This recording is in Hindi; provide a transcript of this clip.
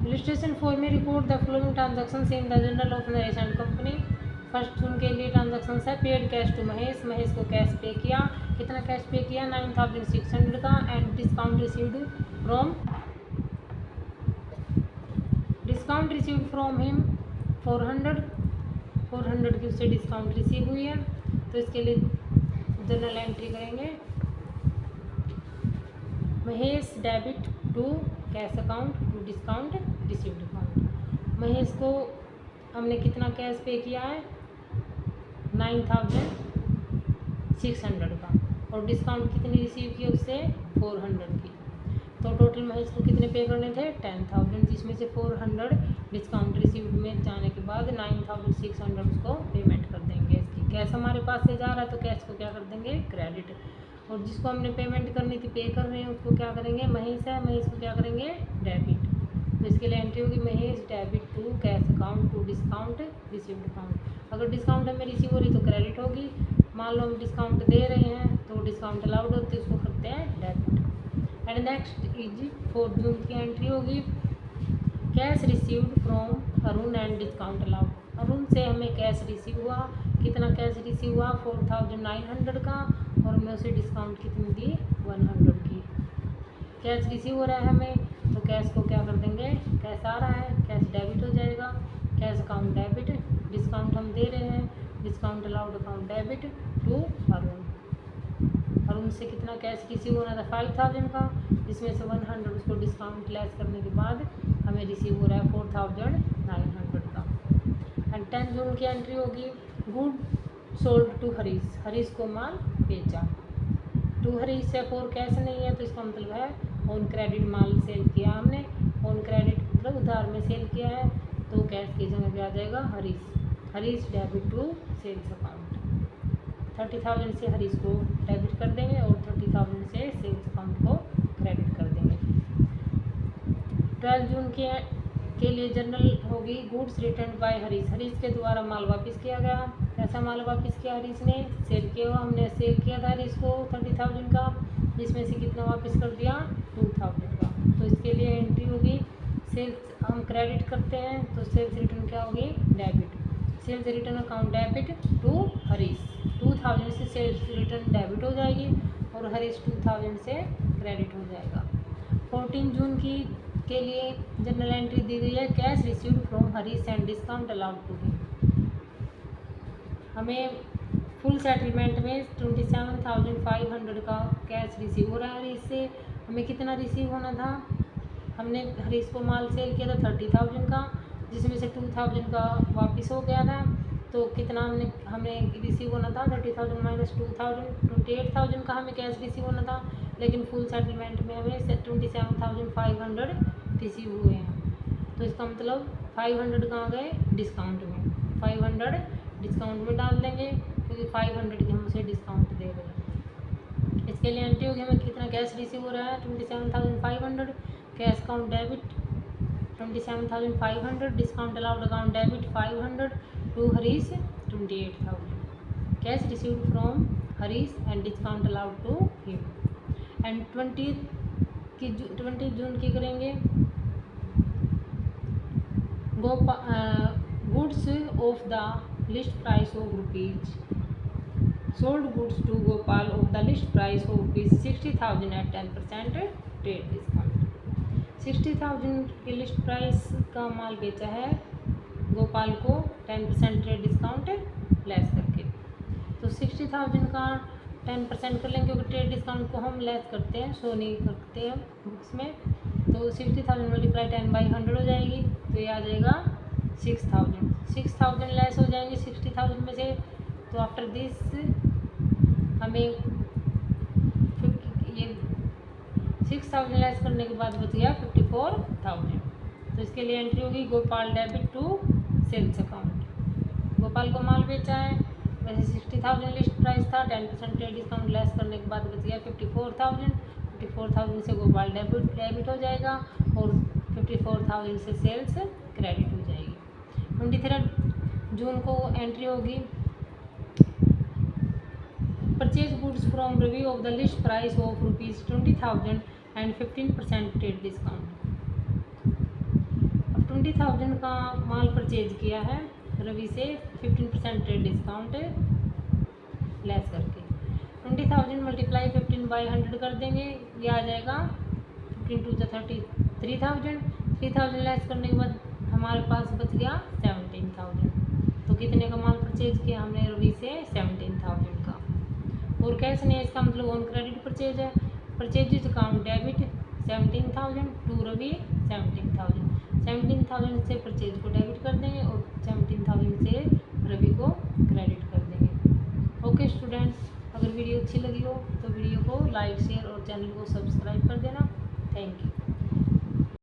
इलस्ट्रेशन 4 में report the following transactions in the journal of Naresh and company. First June के लिए ट्रांजैक्शन है paid cash to Mahesh, Mahesh को कैश पे किया, कितना कैश पे किया 9600 का, and discount received from him 400 की उससे डिस्काउंट रिसीव हुई है। तो इसके लिए जर्नल एंट्री करेंगे Mahesh debit to cash account to discount received account. Mahesh को हमने कितना कैश पे किया है 9600 का, और डिस्काउंट कितनी रिसीव की उससे 400 की। तो टोटल महेश को कितने पे करने थे 10,000, जिसमें से 400 डिस्काउंट रिसीव्ड में जाने के बाद 9600 उसको पेमेंट कर देंगे। इसकी कैश हमारे पास से जा रहा है तो कैश को क्या कर देंगे क्रेडिट, और जिसको हमने पेमेंट करनी थी पे कर रहे हैं उसको क्या करेंगे महेश है, महेश को क्या करेंगे डेबिट। तो इसके लिए एंट्री होगी Mahesh debit to cash account to discount received account. अगर डिस्काउंट हमें रिसीव हो रही तो क्रेडिट होगी, मान लो हम डिस्काउंट दे रहे हैं तो डिस्काउंट अलाउड होती है, उसको करते हैं डेबिट। एंड नेक्स्ट इज 4 जून की एंट्री होगी cash received from Arun and discount allowed. Arun से हमें कैश रिसीव हुआ, कितना कैश रिसीव हुआ 4900 का, और हमें उसे डिस्काउंट कितनी दी 100 की। कैश रिसीव हो रहा है हमें तो कैश को क्या कर देंगे, कैश आ रहा है कैश डेबिट हो जाएगा, कैश अकाउंट डेबिट, डिस्काउंट हम दे रहे हैं discount allowed account debit to Arun. Arun से कितना कैश रिसीव होना था 5000 का, जिसमें से 100 उसको डिस्काउंट लेस करने के बाद हमें रिसीव हो रहा है 4900 का। एंड 10 जून की एंट्री होगी good sold to Harish, Harish को माल बेचा। टू हरीश से 4 कैश नहीं है तो इसका मतलब है ऑन क्रेडिट माल सेल किया हमने, ऑन क्रेडिट मतलब उधार में सेल किया है, तो कैश की जगह पे आ जाएगा Harish, Harish debit to sales account. 30,000 से हरीश को डेबिट कर देंगे और 30,000 से सेल्स अकाउंट को क्रेडिट कर देंगे। 12 जून के लिए जर्नल होगी goods return by Harish, Harish के द्वारा माल वापस किया गया। ऐसा माल वापस किया हरीश ने, सेल किया हुआ हमने सेल किया था हरीश को 30,000 का, जिसमें से कितना वापस कर दिया 2000 का। तो इसके लिए एंट्री होगी सेल्स हम क्रेडिट करते हैं तो सेल्स रिटर्न क्या होगी debit, sales return account debit to Harish. 2000 से सेल्स रिटर्न डेबिट हो जाएगी और हरीश 2000 से क्रेडिट हो जाएगा। 14 जून के लिए जर्नल एंट्री दी गई है cash received from Harish and discount allowed to him. हमें फुल सेटलमेंट में 27,500 का कैश रिसीव हो रहा है हरीश से। हमें कितना रिसीव होना था, हमने हरीश को माल सेल किया था 30,000 का, जिसमें से 2000 का वापस हो गया था। तो कितना हमें रिसीव होना था 30,000 माइनस 2000 28,000 का हमें कैश रिसीव होना था, लेकिन फुल सेटलमेंट में हमें 27,500 रिसीव हुए हैं। तो इसका मतलब 500 कहाँ गए डिस्काउंट में, 500 डिस्काउंट में डाल देंगे क्योंकि 500 की हम उसे डिस्काउंट दे रहे हैं। इसके लिए एंट्री होगी हमें कितना कैश रिसीव हो रहा है 27,500, cash account debit 27,500, discount allowed account debit 500 to Harish 28,000, cash received from Harish and discount allowed to him. And 20 June की करेंगे goods of the list price of rupees sold goods to Gopal of the list price of rupees 60,000 at 10% trade discount. 60,000 की लिस्ट प्राइस का माल बेचा है गोपाल को 10% ट्रेड डिस्काउंट लेस करके। तो 60,000 का 10% कर लेंगे क्योंकि ट्रेड डिस्काउंट को हम लेस करते हैं, शो नहीं करते हैं बुक्स में। तो 60,000 मल्टीप्लाई 10/100 हो जाएगी, तो ये आ जाएगा 6,000। 6,000 लेस हो जाएंगे 60,000 में से। तो आफ्टर दिस हमें ये 6,000 लेस करने के बाद बच गया 54,000। तो इसके लिए एंट्री होगी Gopal debit to sales account. Gopal को माल बेचा है, वैसे 60,000 लिस्ट प्राइस था, 10% ट्रेड डिस्काउंट लेस करने के बाद बच गया 54,000। 54,000 से गोपाल डेबिट हो जाएगा और 54,000 से सेल्स क्रेडिट हो जाएगी। 23 जून को एंट्री होगी purchase goods from review of the list price of rupees 20,000 and 15% trade discount. 20,000 का माल परचेज किया है रवि से 15% ट्रेड डिस्काउंट लेस करके। 20,000 मल्टीप्लाई 15/100 कर देंगे, ये आ जाएगा 15 टू 33,000। 3,000 लेस करने के बाद हमारे पास बच गया 17,000। तो कितने का माल परचेज किया हमने रवि से? 17,000 का। और कैश नहीं है, इसका मतलब ऑन क्रेडिट परचेज है। Purchase account debit 17,000 to Ravi 17,000। 17,000 से परचेज को डेबिट कर देंगे और 17,000 से रवि को क्रेडिट कर देंगे। ओके स्टूडेंट्स, अगर वीडियो अच्छी लगी हो तो वीडियो को लाइक शेयर और चैनल को सब्सक्राइब कर देना। Thank you.